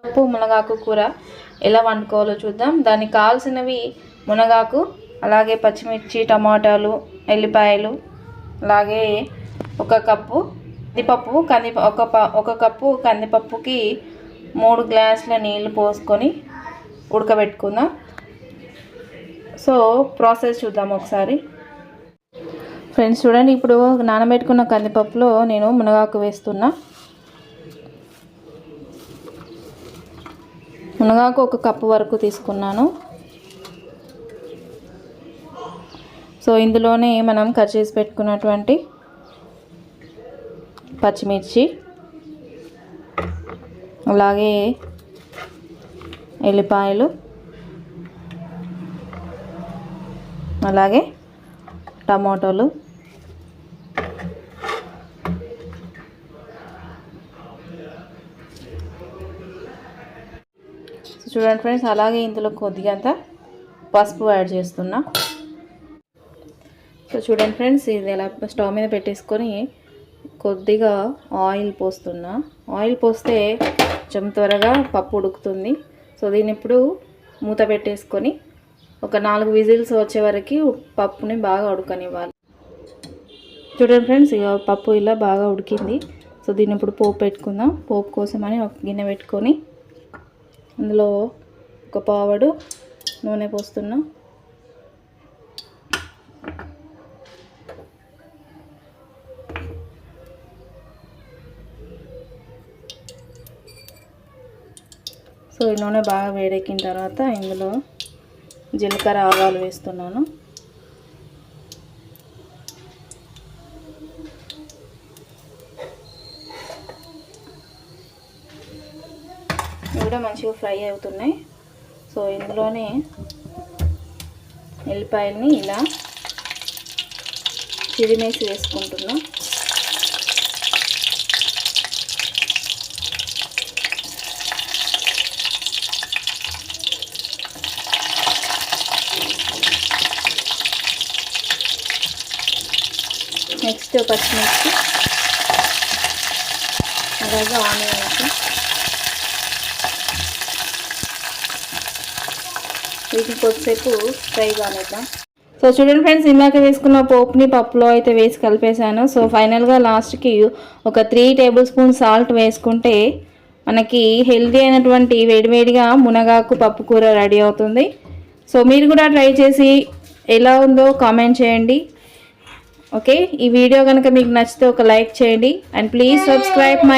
పప్పు మునగాకు కూర ఎలా వండుకోవాలో చూద్దాం. దానికి కావాల్సినవి మునగాకు, అలాగే పచ్చిమిర్చి, టమాటాలు, ఎల్లిపాయలు, అలాగే ఒక కప్పు కందిపప్పు. ఒక కప్పు కందిపప్పుకి 3 గ్లాసుల నీళ్ళు పోసుకొని ఉడకబెట్టుకుందాం. సో ప్రాసెస్ చూద్దాం ఒకసారి. ఫ్రెండ్స్ చూడండి, ఇప్పుడు నానబెట్టుకున్న కందిపప్పులో నేను మునగాకు వేస్తున్నా. మునగాకు 1 కప్పు వరకు తీసుకున్నాను. సో ఇందులోనే మనం కట్ చేసి పెట్టుకున్నటువంటి పచ్చిమిర్చి, అలాగే ఎల్లిపాయలు, అలాగే టమాటోలు, చూడండి ఫ్రెండ్స్, అలాగే ఇందులో కొద్దిగా అంత పసుపు యాడ్ చేస్తున్నా. సో చూడండి ఫ్రెండ్స్, ఇది ఎలా స్టవ్ మీద పెట్టేసుకొని కొద్దిగా ఆయిల్ పోస్తున్నా. ఆయిల్ పోస్తే కొంచెం త్వరగా పప్పు ఉడుకుతుంది. సో దీన్ని ఇప్పుడు మూత పెట్టేసుకొని ఒక 4 విజిల్స్ వచ్చే వరకు పప్పుని బాగా ఉడకనివ్వాలి. చూడండి ఫ్రెండ్స్, ఇక పప్పు ఇలా బాగా ఉడికింది. సో దీన్ని ఇప్పుడు పోపు పెట్టుకుందాం. పోపు కోసమని ఒక గిన్నె పెట్టుకొని అందులో 1 పావడు నూనె పోస్తున్నా. సో ఈ నూనె బాగా వేడెక్కిన తర్వాత ఇందులో జీలకర్ర, ఆవాలు వేస్తున్నాను. ఇవి కూడా మంచిగా ఫ్రై అవుతున్నాయి. సో ఇందులోనే ఎల్లిపాయల్ని ఇలా చిరిమేసి వేసుకుంటున్నా. నెక్స్ట్ పచ్చిమిర్చి, అలాగే ఆనియన్స్, వీటిని కొద్దిసేపు ఫ్రై కానిద్దాం. సో చూడండి ఫ్రెండ్స్, ఇందాక వేసుకున్న పోపుని పప్పులో అయితే వేసి కలిపేశాను. సో ఫైనల్గా లాస్ట్కి ఒక 3 టేబుల్ స్పూన్ సాల్ట్ వేసుకుంటే మనకి హెల్తీ అయినటువంటి వేడివేడిగా మునగాకు పప్పు కూర రెడీ అవుతుంది. సో మీరు కూడా ట్రై చేసి ఎలా ఉందో కామెంట్ చేయండి. ఓకే, ఈ వీడియో కనుక మీకు నచ్చితే ఒక లైక్ చేయండి అండ్ ప్లీజ్ సబ్స్క్రైబ్ మై